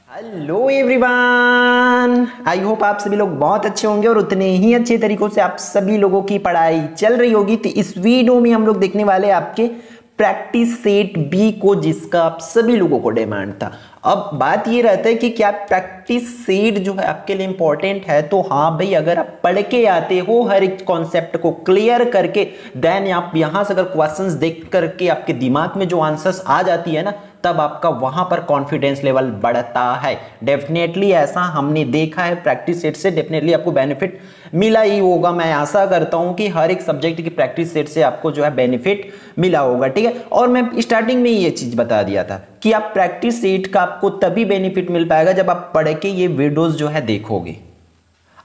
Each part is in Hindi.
हेलो एवरीवन, आई होप आप सभी लोग बहुत अच्छे होंगे और उतने ही अच्छे तरीकों से आप सभी लोगों की पढ़ाई चल रही होगी। तो इस वीडियो में हम लोग देखने वाले हैं आपके प्रैक्टिस सेट बी को, जिसका आप सभी लोगों को डिमांड था। अब बात ये रहता है कि क्या प्रैक्टिस सेट जो है आपके लिए इंपॉर्टेंट है। तो हाँ भाई, अगर आप पढ़ के आते हो हर एक कॉन्सेप्ट को क्लियर करके, देन आप यहां से अगर क्वेश्चंस देख करके आपके दिमाग में जो आंसर्स आ जाती है ना, तब आपका वहां पर कॉन्फिडेंस लेवल बढ़ता है। डेफिनेटली ऐसा हमने देखा है, प्रैक्टिस सेट से डेफिनेटली आपको बेनिफिट मिला ही होगा। मैं आशा करता हूं कि हर एक सब्जेक्ट की प्रैक्टिस सेट से आपको जो है बेनिफिट मिला होगा, ठीक है। और मैं स्टार्टिंग में ये चीज बता दिया था कि आप प्रैक्टिस सेट का आपको तभी बेनिफिट मिल पाएगा जब आप पढ़ के ये वीडियोस जो है देखोगे।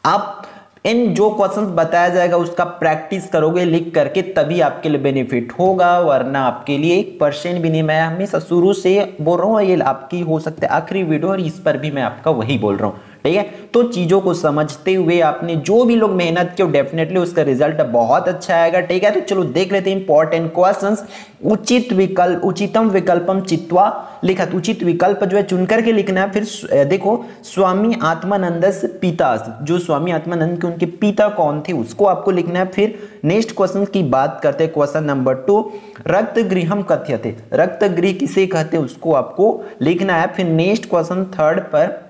आप इन जो क्वेश्चंस बताया जाएगा उसका प्रैक्टिस करोगे लिख करके, तभी आपके लिए बेनिफिट होगा, वरना आपके लिए 1% भी नहीं। मैं हमेशा शुरू से बोल रहा हूँ, ये आपकी हो सकता है आखिरी वीडियो और इस पर भी मैं आपका वही बोल रहा हूँ, ठीक है। तो चीजों को समझते हुए आपने जो भी लोग मेहनत की, डेफिनेटली उसका रिजल्ट बहुत अच्छा आएगा, ठीक है। तो चलो देख लेते हैं इंपॉर्टेंट क्वेश्चंस। उचित विकल्प, उचितम विकल्पम चित्वा लिखा, उचित विकल्प जो है चुन करके लिखना है। फिर देखो, स्वामी आत्मानंद से पिता, जो स्वामी आत्मानंद के उनके पिता कौन थे उसको आपको लिखना है। फिर नेक्स्ट क्वेश्चन की बात करते हैं, क्वेश्चन नंबर 2, रक्त गृहम कथ्यते, रक्त गृह किसे कहते हैं उसको आपको लिखना है। फिर नेक्स्ट क्वेश्चन थर्ड पर,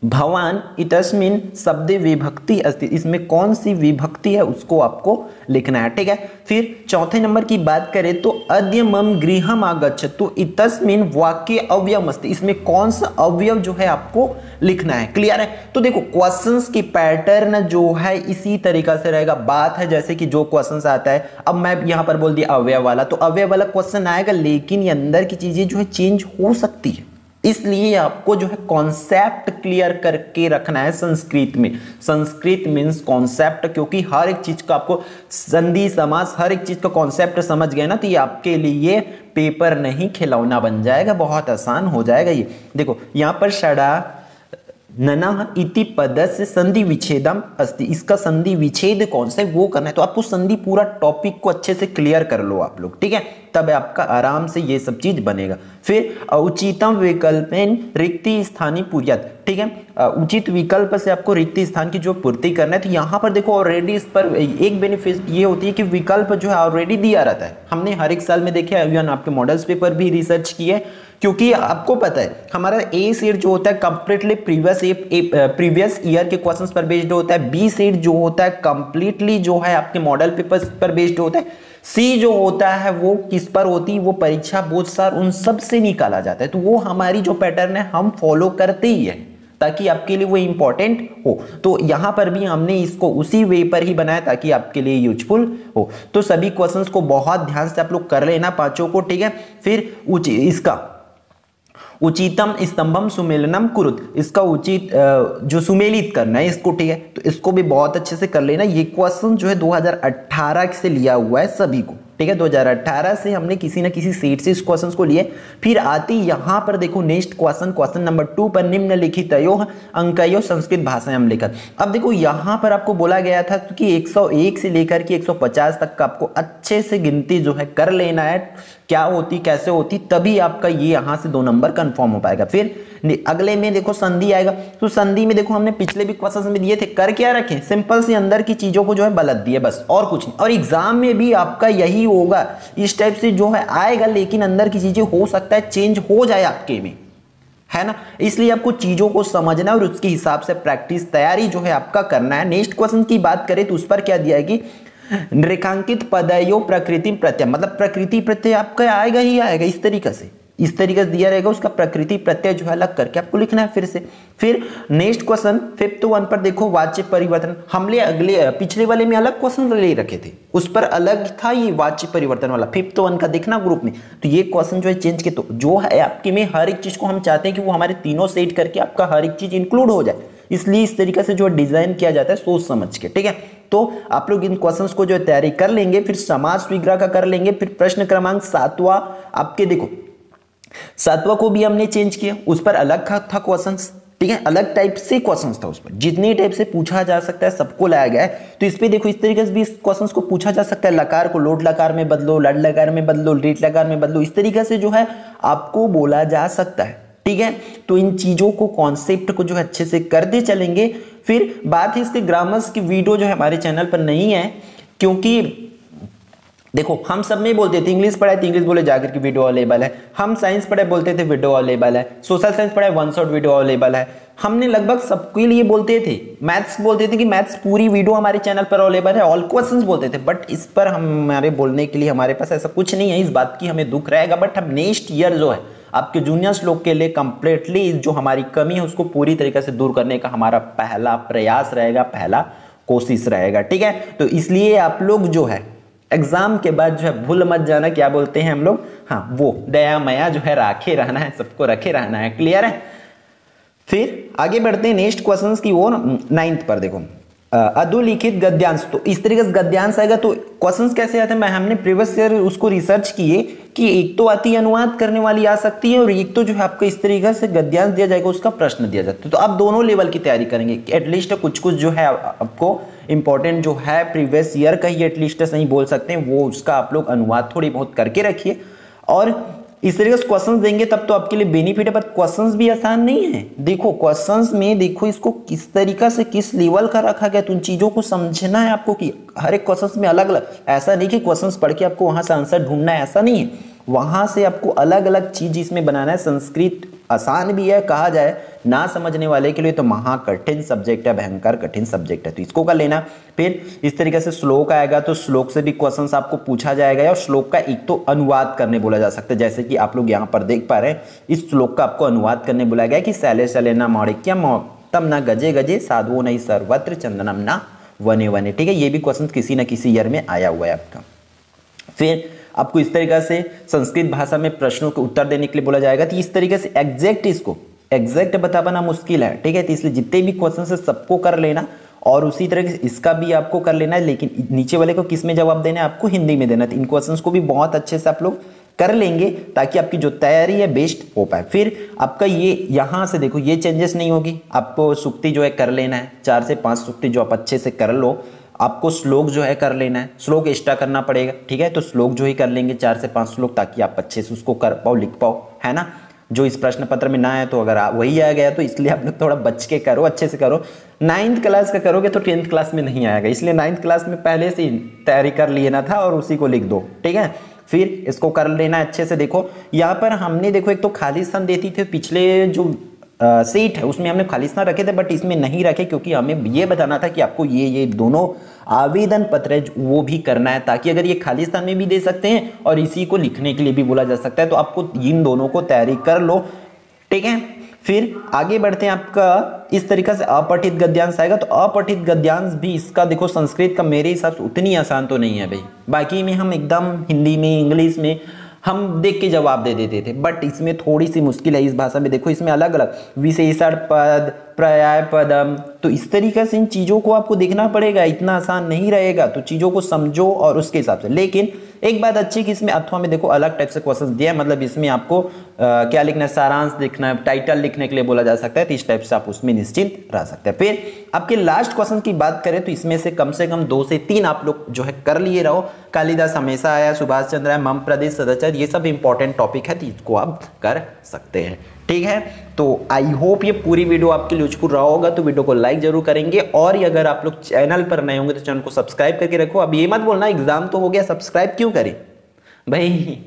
भवान इतस्मिन शब्द विभक्ति अस्ति, इसमें कौन सी विभक्ति है उसको आपको लिखना है, ठीक है। फिर चौथे नंबर की बात करें तो अद्य मम गृहम आगच्छतु, तो इतस्मिन वाक्य अवयव अस्ति, इसमें कौन सा अवयव जो है आपको लिखना है। क्लियर है। तो देखो क्वेश्चंस की पैटर्न जो है इसी तरीका से रहेगा। बात है जैसे कि जो क्वेश्चंस आता है, अब मैं यहां पर बोल दिया अवयव वाला, तो अवयव वाला क्वेश्चन आएगा, लेकिन ये अंदर की चीजें जो है चेंज हो सकती है, इसलिए आपको जो है कॉन्सेप्ट क्लियर करके रखना है संस्कृत में। संस्कृत मींस कॉन्सेप्ट, क्योंकि हर एक चीज का आपको संधि समास, हर एक चीज का कॉन्सेप्ट समझ गए ना, तो ये आपके लिए पेपर नहीं खिलौना बन जाएगा, बहुत आसान हो जाएगा ये। देखो यहां पर षडा ननः इति पदस्य संधि विच्छेदम अस्ति, इसका संधि विच्छेद कौन सा है वो करना है। तो आपको संधि पूरा टॉपिक को अच्छे से क्लियर कर लो आप लोग, ठीक है, तब आपका आराम से ये सब चीज बनेगा। फिर उचितम विकल्पेन रिक्ति स्थानी पूर्यात, ठीक है, उचित विकल्प से आपको रिक्ति स्थान की जो पूर्ति करना है। तो यहाँ पर देखो ऑलरेडी इस पर एक बेनिफिट ये होती है कि विकल्प जो है ऑलरेडी दिया रहता है। हमने हर एक साल में देखे, अभियान आपके मॉडल्स पेपर भी रिसर्च किए, क्योंकि आपको पता है हमारा ए सेट जो होता है कंप्लीटली प्रीवियस ईयर के क्वेश्चंस पर बेस्ड होता है, बी सेट जो होता है कंप्लीटली जो है आपके मॉडल पेपर्स पर बेस्ड होता है, सी जो होता है वो किस पर होती है, वो परीक्षा बोध सार उन सब से निकाला जाता है। तो वो हमारी जो पैटर्न है हम फॉलो करते ही है, ताकि आपके लिए वो इंपॉर्टेंट हो। तो यहां पर भी हमने इसको उसी वे पर ही बनाया ताकि आपके लिए यूजफुल हो। तो सभी क्वेश्चंस को बहुत ध्यान से आप लोग कर लेना, पांचों को, ठीक है। फिर इसका उचितम स्तंभम सुमेलनम कुरुत, इसका उचित जो सुमेलित करना है इसको, ठीक है, तो इसको भी बहुत अच्छे से कर लेना। ये क्वेश्चन जो है 2018 से लिया हुआ है सभी को, ठीक है, 2018 से हमने किसी ना किसी सेट से इस क्वेश्चन को लिए। फिर आती यहां पर देखो नेक्स्ट क्वेश्चन, क्वेश्चन नंबर 2 पर, निम्नलिखित अंकयो संस्कृत भाषायाम लिखत। अब देखो यहां पर आपको बोला गया था कि 101 से लेकर के 150 तक का आपको अच्छे से गिनती जो है कर लेना है, क्या होती कैसे होती, तभी आपका ये यहां से 2 नंबर कंफर्म हो पाएगा। फिर अगले में देखो संधि आएगा, तो संधि में देखो हमने पिछले भी क्वेश्चंस में दिए थे, कर क्या रखे, सिंपल सी अंदर की चीजों को जो है बलत दिए, बस और कुछ नहीं। और एग्जाम में भी आपका यही होगा, इस टाइप से जो है आएगा, लेकिन अंदर की चीजें हो सकता है चेंज हो जाए आपके में, है ना। इसलिए आपको चीजों को समझना और उसके हिसाब से प्रैक्टिस तैयारी जो है आपका करना है। नेक्स्ट क्वेश्चन की बात करें तो उस पर क्या दिया है कि रेखांकित पदयो प्रकृति प्रत्यय, मतलब प्रकृति प्रत्यय आपका आएगा ही आएगा, इस तरीके से दिया रहेगा, उसका प्रकृति प्रत्यय जो है अलग करके आपको लिखना है फिर से। फिर नेक्स्ट क्वेश्चन 5th वन पर देखो, वाच्य परिवर्तन, हमने अगले पिछले वाले में अलग क्वेश्चन ले रखे थे, उस पर अलग था ये वाच्य परिवर्तन वाला, 5th वन का देखना ग्रुप में। तो ये क्वेश्चन जो है चेंज के, तो जो है आपके में हर एक चीज को हम चाहते हैं कि वो हमारे तीनों सेट करके आपका हर एक चीज इंक्लूड हो जाए, इसलिए इस तरीके से जो डिजाइन किया जाता है सोच समझ के, ठीक है। तो आप लोग इन क्वेश्चंस को जो तैयारी कर लेंगे, फिर समास विग्रह का कर लेंगे। फिर प्रश्न क्रमांक 7वां आपके देखो, 7वां को भी हमने चेंज किया, उस पर अलग था क्वेश्चंस, ठीक है, अलग टाइप से क्वेश्चंस था, उस पर जितने टाइप से पूछा जा सकता है सबको लाया गया है। तो इस पे देखो इस तरीके से भी क्वेश्चंस को पूछा जा सकता है, लकार को लोट लकार में बदलो, लड लकार में बदलो, रीट लकार में बदलो, इस तरीके से जो है आपको बोला जा सकता है, ठीक है। तो इन चीजों को, कॉन्सेप्ट को जो है अच्छे से करते चलेंगे। फिर बात है इसके ग्रामर्स की वीडियो जो है हमारे चैनल पर नहीं है, क्योंकि देखो हम सब में बोलते थे इंग्लिश पढ़ाए तो इंग्लिश बोले जाकर की वीडियो अवेलेबल है, हम साइंस पढ़ाए बोलते थे वीडियो अवेलेबल है, सोशल साइंस पढ़ाए वन शॉट वीडियो अवेलेबल है, हमने लगभग सबके लिए बोलते थे। मैथ्स बोलते थे कि मैथ्स पूरी वीडियो हमारे चैनल पर अवेलेबल है, ऑल क्वेश्चंस बोलते थे, बट इस पर हमारे बोलने के लिए हमारे पास ऐसा कुछ नहीं है, इस बात की हमें दुख रहेगा। बट हम नेक्स्ट ईयर जो है आपके जूनियर्स लोग के लिए कंप्लीटली जो हमारी कमी है उसको पूरी तरीके से दूर करने का हमारा पहला प्रयास रहेगा, पहला कोशिश रहेगा, ठीक है। तो इसलिए आप लोग जो है एग्जाम के बाद जो है भूल मत जाना, क्या बोलते हैं हम लोग, हाँ वो दया माया जो है राखे रहना है, सबको रखे रहना है, क्लियर है। फिर आगे बढ़ते हैं नेक्स्ट क्वेश्चंस की ओर। 9th पर देखो अधोलिखित गद्यांश, तो इस तरीके से गद्यांश आएगा। तो क्वेश्चंस कैसे आते हैं, मैं हमने प्रीवियस ईयर उसको रिसर्च किए कि एक तो आती है अनुवाद करने वाली आ सकती है, और एक तो जो है आपको इस तरीके से गद्यांश दिया जाएगा, उसका प्रश्न दिया जाता है। तो आप दोनों लेवल की तैयारी करेंगे, एटलीस्ट कुछ कुछ जो है आपको इंपॉर्टेंट जो है प्रीवियस ईयर का ही एटलीस्ट सही बोल सकते हैं, वो उसका आप लोग अनुवाद थोड़ी बहुत करके रखिए, और इस तरीके से क्वेश्चंस देंगे तब तो आपके लिए बेनिफिट है। पर क्वेश्चंस भी आसान नहीं है, देखो क्वेश्चंस में देखो इसको किस तरीका से किस लेवल का रखा गया, तो उन चीजों को समझना है आपको कि हर एक क्वेश्चंस में अलग अलग, ऐसा नहीं कि क्वेश्चंस पढ़ के आपको वहां से आंसर ढूंढना है, ऐसा नहीं है, वहां से आपको अलग अलग चीज इसमें बनाना है। संस्कृत आसान भी है, कहा जाए ना समझने वाले के लिए तो महा कठिन सब्जेक्ट है, भयंकर कठिन सब्जेक्ट है, तो इसको कर लेना। फिर इस तरीके से श्लोक आएगा तो श्लोक से भी क्वेश्चंस आपको पूछा जाएगा, और श्लोक का एक तो अनुवाद करने बोला जा सकता है, जैसे कि आप लोग यहाँ पर देख पा रहे हैं इस श्लोक का आपको अनुवाद करने बोला गया कि शैले शैले न माणिक्यम तम न गजे गजे साधुओं नहीं सर्वत्र चंदनम न वने वने, ठीक है। ये भी क्वेश्चन किसी न किसी ईयर में आया हुआ है आपका। फिर आपको इस तरीके से संस्कृत भाषा में प्रश्नों के उत्तर देने के लिए बोला जाएगा, तो इस तरीके से एग्जैक्ट बता पाना मुश्किल है, ठीक है। तो इसलिए जितने भी क्वेश्चन है सबको कर लेना, और उसी तरह से इसका भी आपको कर लेना है, लेकिन नीचे वाले को किस में जवाब देना है, आपको हिंदी में देना है। तो इन क्वेश्चंस को भी बहुत अच्छे से आप लोग कर लेंगे ताकि आपकी जो तैयारी है बेस्ट हो पाए। फिर आपका ये यहाँ से देखो ये चेंजेस नहीं होगी, आपको सूक्ति जो है कर लेना है, 4 से 5 सूक्ति जो आप अच्छे से कर लो। आपको श्लोक जो है कर लेना है, श्लोक एक्स्ट्रा करना पड़ेगा, ठीक है। तो श्लोक जो ही कर लेंगे 4 से 5 श्लोक, ताकि आप अच्छे से उसको कर पाओ, लिख पाओ, है ना। जो इस प्रश्न पत्र में ना है तो अगर वही आ गया तो इसलिए आप लोग थोड़ा बच के करो, अच्छे से करो। 9th क्लास का करोगे तो 10th क्लास में नहीं आएगा, इसलिए 9th क्लास में पहले से तैयारी कर लेना था और उसी को लिख दो, ठीक है। फिर इसको कर लेना अच्छे से। देखो यहाँ पर हमने देखो एक तो खाली स्थान देती थे, पिछले जो सीट है उसमें हमने खाली स्थान रखे थे, बट इसमें नहीं रखे क्योंकि हमें ये बताना था कि आपको ये दोनों आवेदन पत्र है वो भी करना है, ताकि अगर ये खाली स्थान में भी दे सकते हैं और इसी को लिखने के लिए भी बोला जा सकता है, तो आपको इन दोनों को तैयारी कर लो, ठीक है। फिर आगे बढ़ते हैं, आपका इस तरीके से अपठित गद्यांश आएगा। तो अपठित गद्यांश भी इसका देखो संस्कृत का मेरे हिसाब से उतनी आसान तो नहीं है भाई, बाकी में हम एकदम हिंदी में इंग्लिश में हम देख के जवाब दे देते थे, बट इसमें थोड़ी सी मुश्किल है। इस भाषा में देखो इसमें अलग अलग विशेषण पद, पर्याय पदम, तो इस तरीके से इन चीज़ों को आपको देखना पड़ेगा, इतना आसान नहीं रहेगा। तो चीज़ों को समझो और उसके हिसाब से। लेकिन एक बात अच्छी कि इसमें अथवा में देखो अलग टाइप से क्वेश्चंस दिया है, मतलब इसमें आपको क्या लिखना है, सारांश लिखना है, टाइटल लिखने के लिए बोला जा सकता है, तो इस टाइप से आप उसमें निश्चिंत रह सकते हैं। फिर आपके लास्ट क्वेश्चन की बात करें तो इसमें से कम 2 से 3 आप लोग जो है कर लिए रहो। कालिदास हमेशा आया, सुभाष चंद्र आया, मम प्रदेश सदाचार, ये सब इंपॉर्टेंट टॉपिक है, तो इसको आप कर सकते हैं, ठीक है। तो आई होप ये पूरी वीडियो आपके लिए यूजफुल रहा होगा, तो वीडियो को लाइक जरूर करेंगे, और अगर आप लोग चैनल पर नए होंगे तो चैनल को सब्सक्राइब करके रखो। अब ये मत बोलना एग्जाम तो हो गया सब्सक्राइब क्यों करें, भाई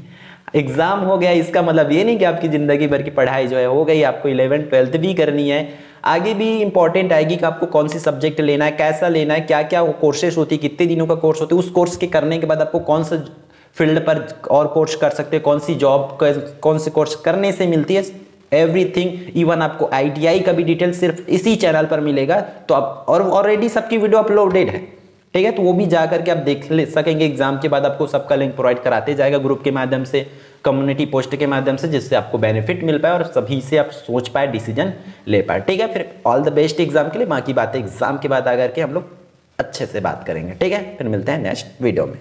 एग्जाम हो गया इसका मतलब ये नहीं कि आपकी जिंदगी भर की पढ़ाई जो है हो गई, आपको 11th 12th भी करनी है, आगे भी इंपॉर्टेंट आएगी कि आपको कौन सी सब्जेक्ट लेना है, कैसा लेना है, क्या क्या कोर्सेस होती है, कितने दिनों का कोर्स होता है, उस कोर्स के करने के बाद आपको कौन सा फील्ड पर और कोर्स कर सकते हैं, कौन सी जॉब कौन से कोर्स करने से मिलती है, एवरीथिंग। इवन आपको ITI का भी डिटेल सिर्फ इसी चैनल पर मिलेगा, तो आप और ऑलरेडी सबकी वीडियो अपलोडेड है, ठीक है। तो वो भी जा करके आप देख ले सकेंगे। एग्जाम के बाद आपको सबका लिंक प्रोवाइड कराते जाएगा ग्रुप के माध्यम से, कम्युनिटी पोस्ट के माध्यम से, जिससे आपको बेनिफिट मिल पाए और सभी से आप सोच पाए, डिसीजन ले पाए, ठीक है। फिर ऑल द बेस्ट एग्जाम के लिए, बाकी बातें एग्जाम के बाद आकर के हम लोग अच्छे से बात करेंगे, ठीक है। फिर मिलते हैं नेक्स्ट वीडियो में।